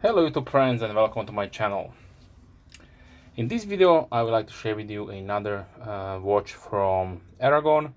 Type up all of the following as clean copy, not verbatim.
Hello YouTube friends and welcome to my channel. In this video I would like to share with you another watch from ARAGON.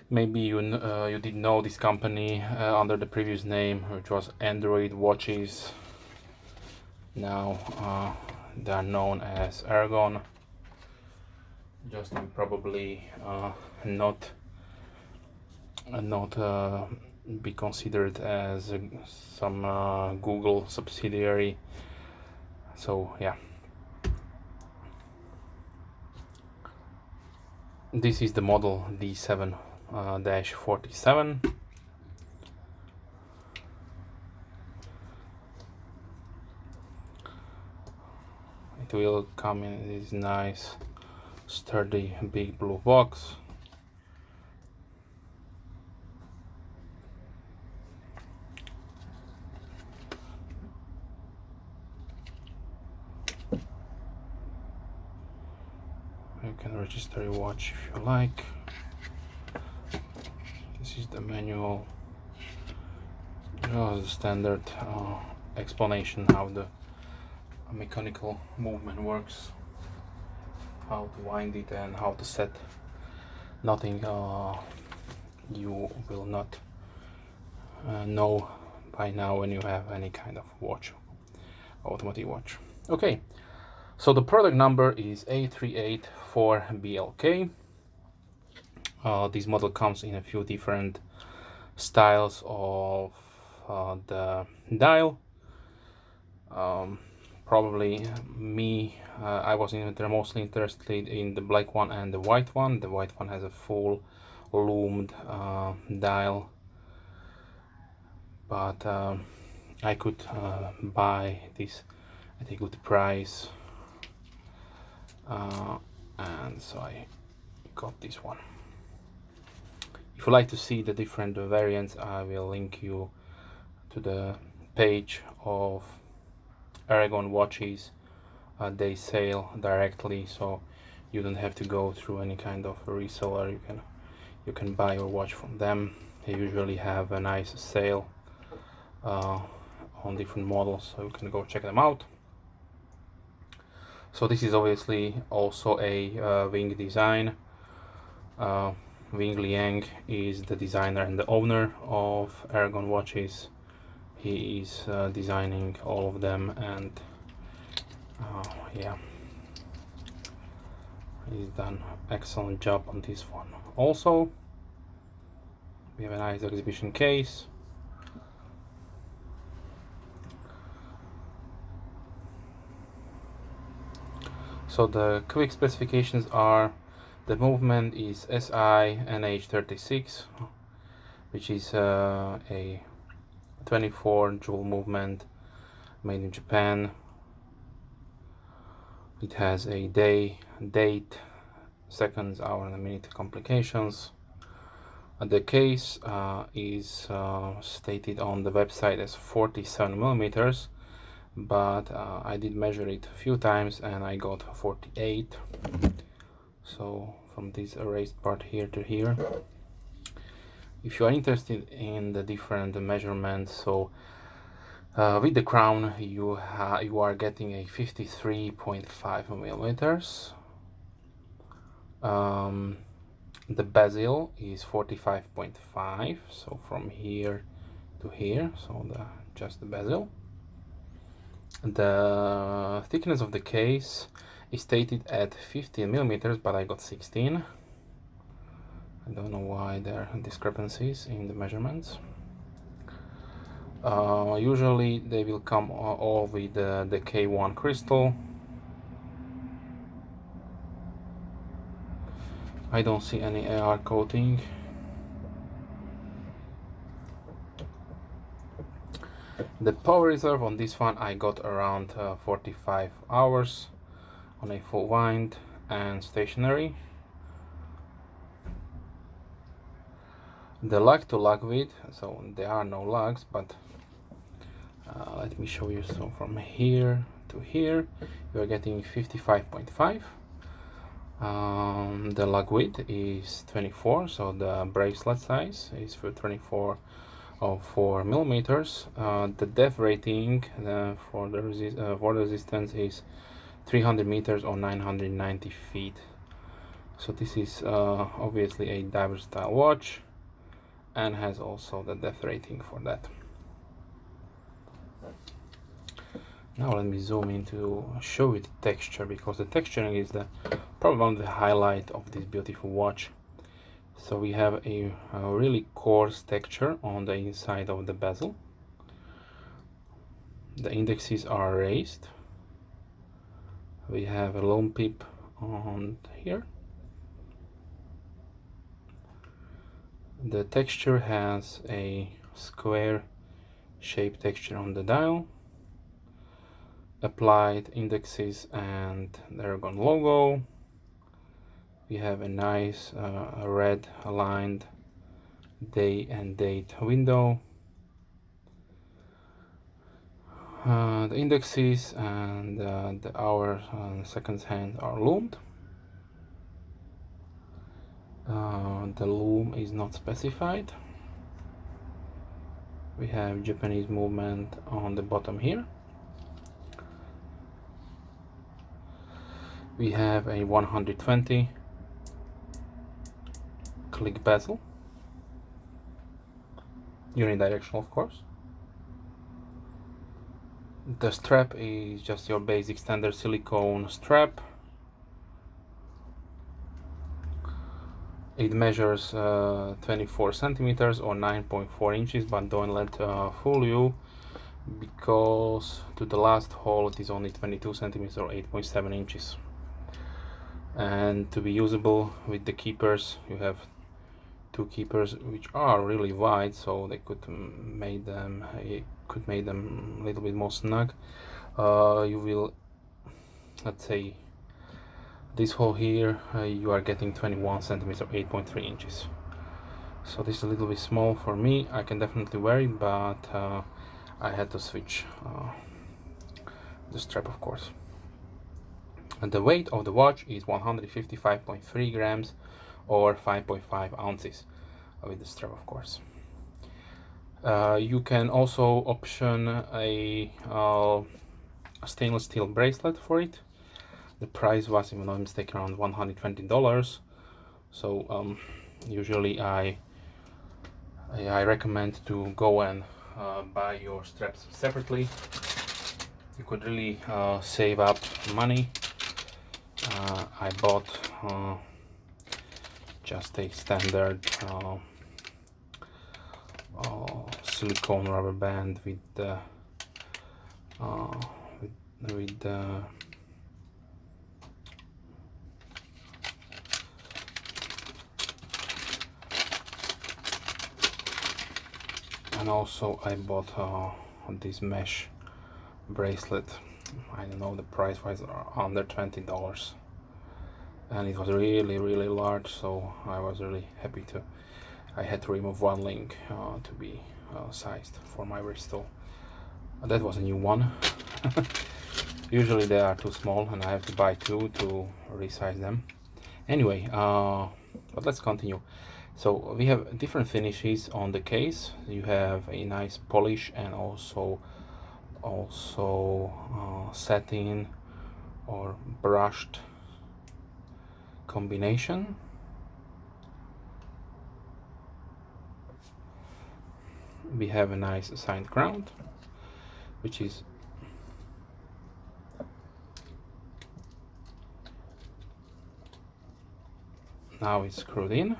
Maybe you did know this company under the previous name, which was Android Watches. Now they are known as ARAGON. Just probably not be considered as some Google subsidiary. So yeah, this is the model DF-47. It will come in this nice sturdy big blue box. You can register your watch if you like. This is the manual, just the standard explanation how the mechanical movement works, how to wind it and how to set. Nothing you will not know by now when you have any kind of watch, automotive watch. Okay, so the product number is A384BLK. This model comes in a few different styles of the dial. Probably me, I was mostly interested in the black one and the white one. The white one has a full loomed dial, but I could buy this at a good price, and so I got this one. If you like to see the different variants, I will link you to the page of ARAGON watches. They sell directly, so you don't have to go through any kind of reseller. You can buy your watch from them. They usually have a nice sale on different models, so you can go check them out. So this is obviously also a wing design. Wing Liang is the designer and the owner of ARAGON watches. He is designing all of them, and yeah, he's done excellent job on this one. Also, we have a nice exhibition case. So the quick specifications are: the movement is SII NH36, which is a 24 jewel movement made in Japan. It has a day, date, seconds, hour and minute complications. The case is stated on the website as 47 millimeters, but I did measure it a few times and I got 48. So from this erased part here to here. If you are interested in the different measurements, so with the crown you are getting a 53.5 millimeters. The bezel is 45.5, so from here to here, so just the bezel. The thickness of the case is stated at 15 millimeters, but I got 16. I don't know why there are discrepancies in the measurements. Usually they will come all with the K1 crystal. I don't see any AR coating. The power reserve on this one I got around 45 hours on a full wind and stationary. The lug to lug width, so there are no lugs, but let me show you. So from here to here you are getting 55.5. The lug width is 24, so the bracelet size is for 24 of 4 millimeters. The depth rating for the resistance is 300 meters or 990 feet. So this is obviously a diver style watch and has also the depth rating for that. Now let me zoom in to show you the texture, because the texturing is probably one of the highlight of this beautiful watch. So we have a really coarse texture on the inside of the bezel. The indexes are raised. We have a lone pip on here. The texture has a square shape texture on the dial. Applied indexes and the ARAGON logo. We have a nice red aligned day and date window. The indexes and the hour and seconds hand are loomed. The loom is not specified. We have Japanese movement on the bottom here. We have a 120 click bezel, unidirectional of course. The strap is just your basic standard silicone strap. It measures 24 centimeters or 9.4 inches, but don't let fool you, because to the last hole it is only 22 centimeters or 8.7 inches. And to be usable with the keepers, you have two keepers which are really wide, so they could make them a little bit more snug. You will, let's say, this hole here, you are getting 21 centimeters or 8.3 inches. So this is a little bit small for me. I can definitely wear it, but I had to switch the strap, of course. And the weight of the watch is 155.3 grams or 5.5 ounces with the strap, of course. You can also option a stainless steel bracelet for it. The price was, if I'm not mistaken, around $120. So usually I recommend to go and buy your straps separately. You could really save up money. I bought just a standard silicone rubber band with the and also I bought this mesh bracelet. I don't know, the price was under $20, and it was really large, so I was really happy to. I had to remove one link to be sized for my wrist, so that was a new one. Usually they are too small and I have to buy two to resize them. Anyway, but let's continue. So we have different finishes on the case. You have a nice polish and also satin or brushed combination. We have a nice signed ground, which is now it's screwed in.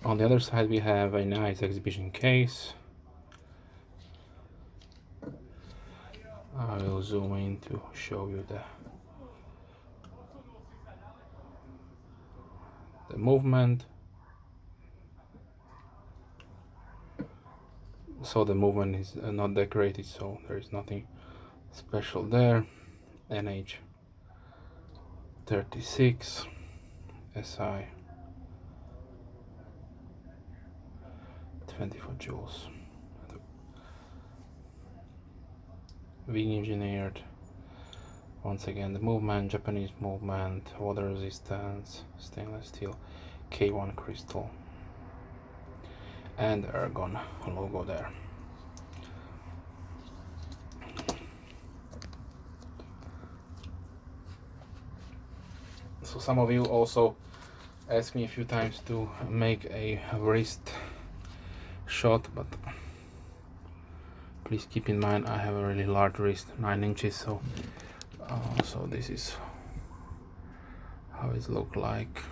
On the other side we have a nice exhibition case. I will zoom in to show you the movement. So the movement is not decorated, so there is nothing special there. NH36 SI 24 joules. Wing engineered Once again, the movement, Japanese movement, water resistance, stainless steel, K1 crystal, and ARAGON logo there. So some of you also asked me a few times to make a wrist shot, but please keep in mind I have a really large wrist, 9 inches, so this is how it looks like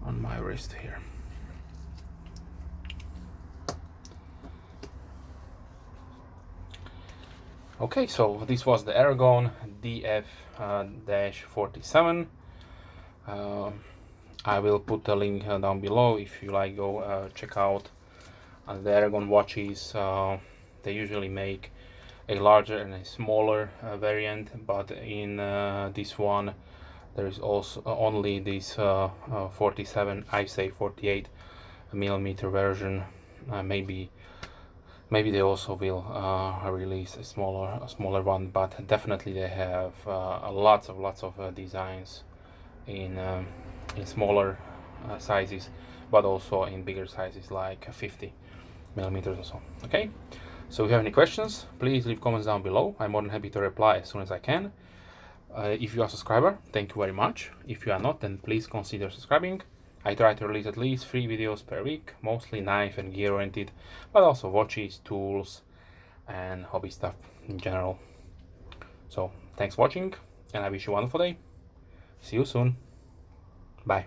on my wrist here. Okay, so this was the ARAGON DF-47. I will put the link down below. If you like, go check out the ARAGON watches. They usually make a larger and a smaller variant, but in this one there is also only this 47, I say 48 millimeter version. Maybe they also will release a smaller one, but definitely they have lots of designs in smaller sizes, but also in bigger sizes like 50 millimeters or so. Okay, so if you have any questions, please leave comments down below. I'm more than happy to reply as soon as I can. If you are a subscriber, thank you very much. If you are not, then please consider subscribing. I try to release at least 3 videos per week, mostly knife and gear oriented, but also watches, tools, and hobby stuff in general. So thanks for watching, and I wish you a wonderful day. See you soon. Bye.